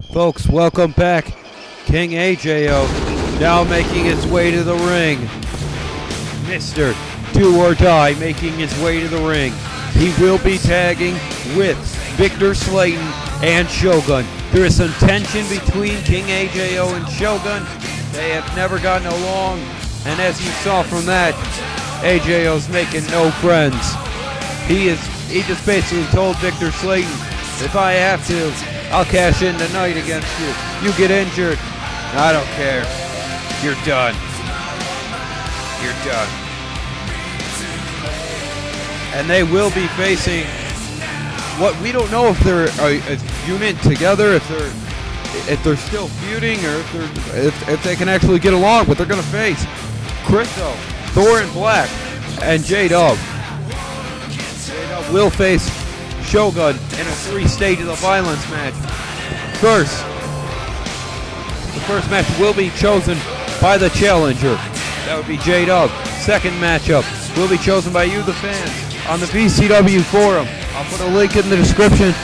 Folks, welcome back. KingAJO now making his way to the ring. Mr. Do or Die making his way to the ring. He will be tagging with Viktor, Slayton, and Shogun. There is some tension between KingAJO and Shogun. They have never gotten along, and as you saw from that, AJO's making no friends. He just basically told Viktor Slayton, if I have to, I'll cash in tonight against you. You get injured, I don't care. You're done. You're done. And they will be facing what we don't know if they're a unit together, if they're still feuding, or if they can actually get along. But they're going to face Chriso, Thoren Black, and J-Dub. J-Dub will face Shogun in a 3 stages of violence match. First, the first match will be chosen by the challenger. That would be J-Dub. Second matchup will be chosen by you, the fans, on the VCW forum. I'll put a link in the description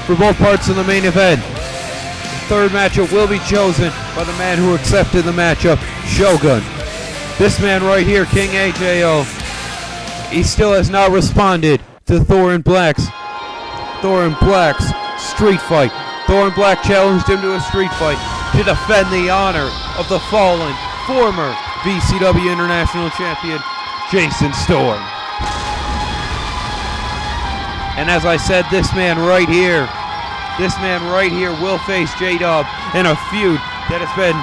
for both parts of the main event. The third matchup will be chosen by the man who accepted the matchup, Shogun. This man right here, KingAJO, he still has not responded to Thoren Black's street fight. Thoren Black challenged him to a street fight to defend the honor of the fallen former VCW International Champion, Jason Storm. And as I said, this man right here will face J-Dub in a feud that has been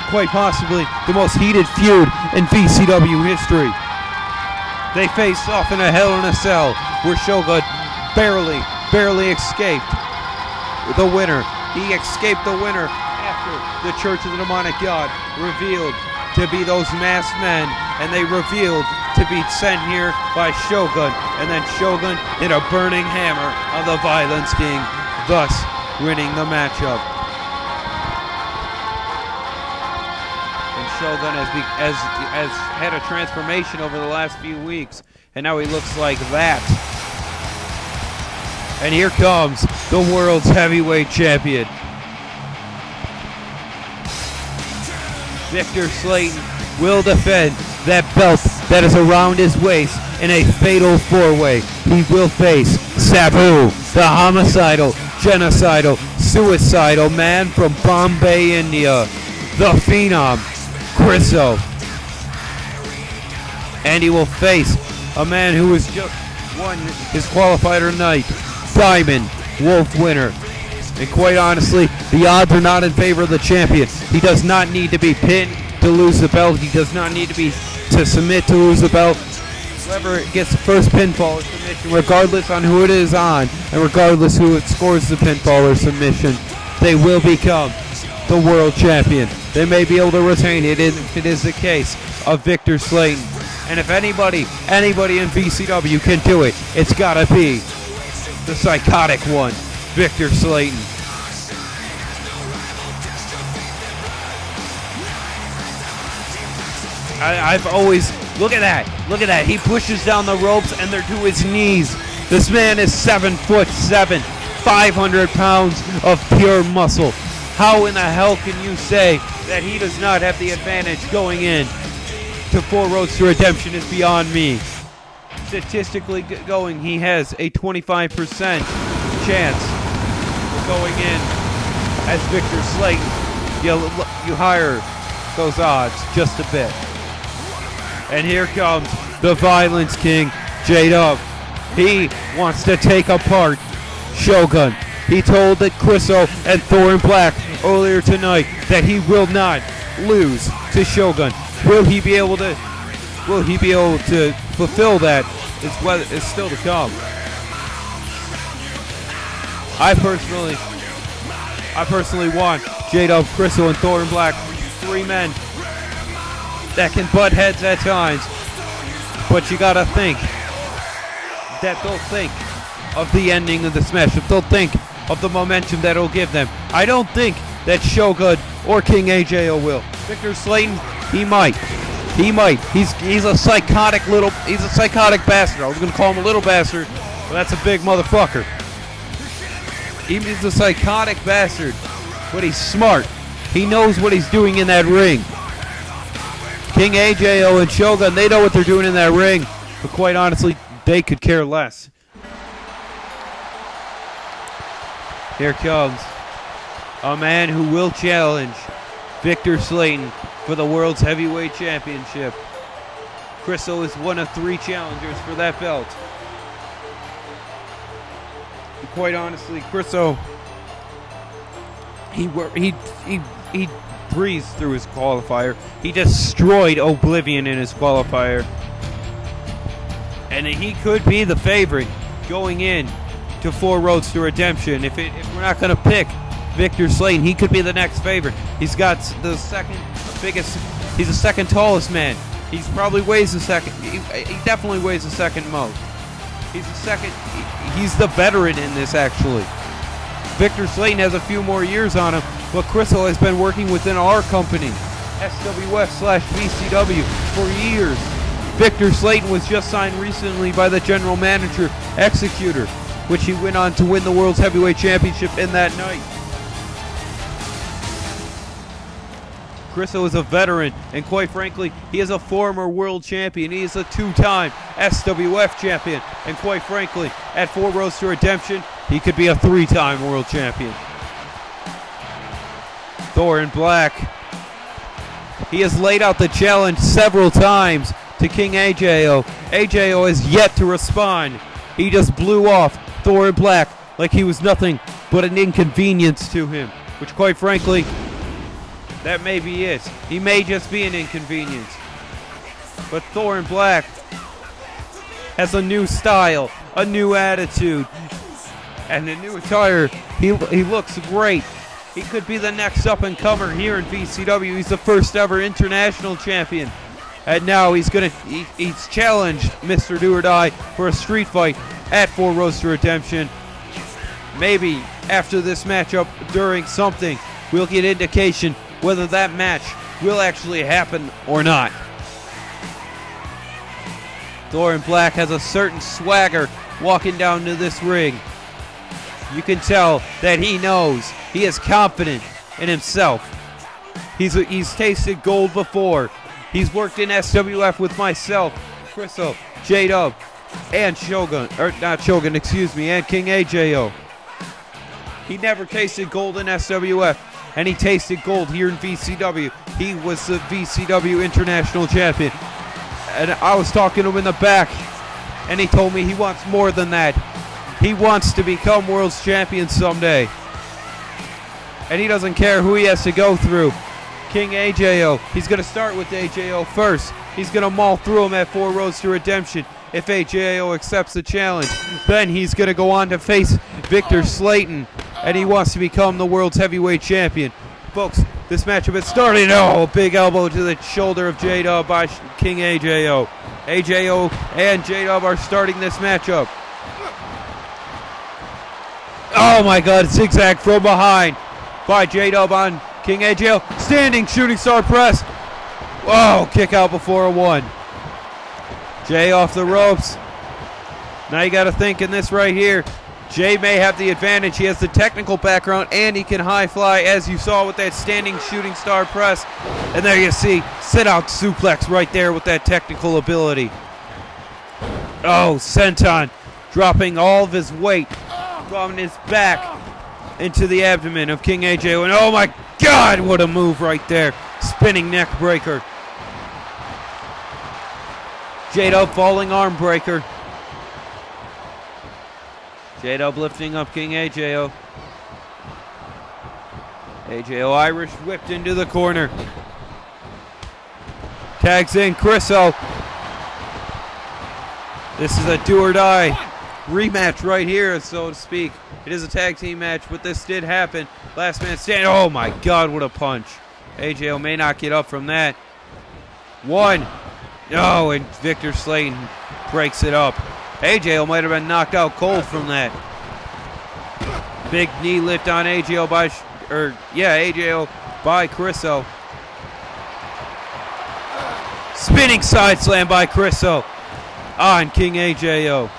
quite possibly the most heated feud in VCW history. They faced off in a Hell in a Cell where Shogun barely escaped the winner. He escaped the winner after the Church of the Demonic God revealed to be those masked men, and they revealed to be sent here by Shogun, and then Shogun hit a burning hammer on the Violence King, thus winning the matchup. And Shogun has had a transformation over the last few weeks, and now he looks like that. And here comes the world's heavyweight champion. Viktor Slayton will defend that belt that is around his waist in a fatal 4-way. He will face Sabu, the homicidal, genocidal, suicidal man from Bombay, India, the Phenom, Chriso. And he will face a man who has just won his qualifier tonight, Diamond Wolf winner. And quite honestly, the odds are not in favor of the champion. He does not need to be pinned to lose the belt. He does not need to submit to lose the belt. Whoever gets the first pinfall or submission, regardless on who it is on, and regardless who it scores the pinfall or submission, they will become the world champion. They may be able to retain it if it is the case of Viktor Slayton. And if anybody in VCW can do it, it's gotta be the psychotic one, Viktor Slayton. I've always, look at that, he pushes down the ropes and they're to his knees. This man is 7'7", 500 pounds of pure muscle. How in the hell can you say that he does not have the advantage going in to 4 Roads to Redemption is beyond me. Statistically going, he has a 25% chance of going in as Viktor Slayton. You higher those odds just a bit. And here comes the Violence King, J-Dub. He wants to take apart Shogun. He told that Chriso and Thoren Black earlier tonight that he will not lose to Shogun. Will he be able to fulfill that? It's still to come. I personally want J-Dub, Chriso, and Thoren Black, 3 men that can butt heads at times, but you gotta think that they'll think of the ending of this match. If they'll think of the momentum that it'll give them. I don't think that Shogun or KingAJO will. Viktor Slayton, he might. He's a psychotic bastard. I was gonna call him a little bastard, but that's a big motherfucker. He's a psychotic bastard, but he's smart. He knows what he's doing in that ring. KingAJO and Shogun, they know what they're doing in that ring, but quite honestly, they could care less. Here comes a man who will challenge Viktor Slayton for the World's Heavyweight Championship. Chriso is one of 3 challengers for that belt. And quite honestly, Chriso, he breezed through his qualifier. He destroyed Oblivion in his qualifier. And he could be the favorite going in to 4 Roads to Redemption. If we're not going to pick Viktor Slayton, he could be the next favorite. He's got the second biggest, he's the second tallest man. He's probably weighs the second, he definitely weighs the second most. He's the second, he's the veteran in this actually. Viktor Slayton has a few more years on him, but Chriso has been working within our company, SWF/VCW, for years. Viktor Slayton was just signed recently by the general manager, Executor, which he went on to win the World's Heavyweight Championship in that night. Chriso is a veteran, and quite frankly, he is a former world champion. He is a 2-time SWF champion, and quite frankly, at 4 Roads to Redemption, he could be a 3-time world champion. Thoren Black, he has laid out the challenge several times to KingAJO. AJO has yet to respond. He just blew off Thoren Black like he was nothing but an inconvenience to him, which quite frankly, that may be it. He may just be an inconvenience. But Thoren Black has a new style, a new attitude, and a new attire. He looks great. He could be the next up-and-comer here in VCW. He's the first ever international champion. And now he's challenged Mr. Do or Die for a street fight at 4 Roads to Redemption. Maybe after this matchup, during something, we'll get indication whether that match will actually happen or not. Thoren Black has a certain swagger walking down to this ring. You can tell that he knows, he is confident in himself. He's tasted gold before. He's worked in SWF with myself, Chriso, J-Dub, and Shogun, or not Shogun, excuse me, and KingAJO. He never tasted gold in SWF, and he tasted gold here in VCW. He was the VCW International Champion. And I was talking to him in the back, and he told me he wants more than that. He wants to become World's Champion someday. And he doesn't care who he has to go through. KingAJO, he's going to start with AJO first. He's going to maul through him at 4 Roads to Redemption. If AJO accepts the challenge, then he's going to go on to face Viktor Slayton, and he wants to become the World's Heavyweight Champion. Folks, this matchup is starting. Oh, big elbow to the shoulder of J-Dub by KingAJO. AJO and J-Dub are starting this matchup. Oh my God, zigzag from behind by J-Dub on KingAJO. Standing shooting star press. Whoa, kick out before a 1. Jay off the ropes. Now you got to think in this right here. Jay may have the advantage. He has the technical background and he can high fly, as you saw with that standing shooting star press. And there you see sit out suplex right there with that technical ability. Oh, Senton dropping all of his weight from his back into the abdomen of KingAJO. And oh my God, what a move right there. Spinning neck breaker. J-Dub falling arm breaker. J-Dub lifting up KingAJO. AJO Irish whipped into the corner. Tags in Chriso. This is a do or die rematch right here, so to speak. It is a tag team match, but this did happen. Last man standing. Oh my God, what a punch. AJO may not get up from that. 1. Oh, and Viktor Slayton breaks it up. AJO might have been knocked out cold from that. Big knee lift on AJO by, AJO by Chriso. Spinning side slam by Chriso on KingAJO.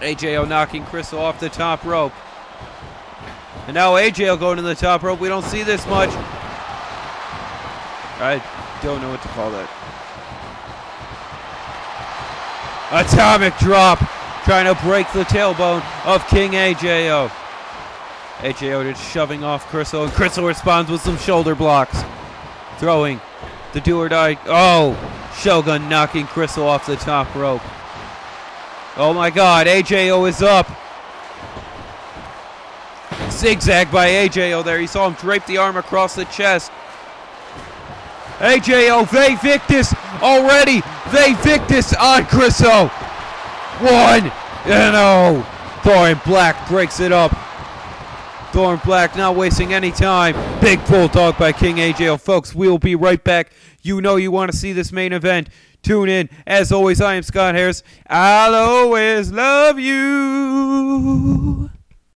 AJO knocking Chriso off the top rope. And now AJO going to the top rope. We don't see this much. I don't know what to call that. Atomic drop. Trying to break the tailbone of KingAJO. AJO just shoving off Chriso. And Chriso responds with some shoulder blocks. Throwing the do or die. Oh, Shogun knocking Chriso off the top rope. Oh my God, AJO is up. Zigzag by AJO there. He saw him drape the arm across the chest. AJO, they Victus already. They Victus on Chriso. 1-0. Thoren Black breaks it up. Thoren Black not wasting any time. Big bulldog by KingAJO. Folks, we will be right back. You know you want to see this main event. Tune in. As always, I am Scott Harris. I'll always love you.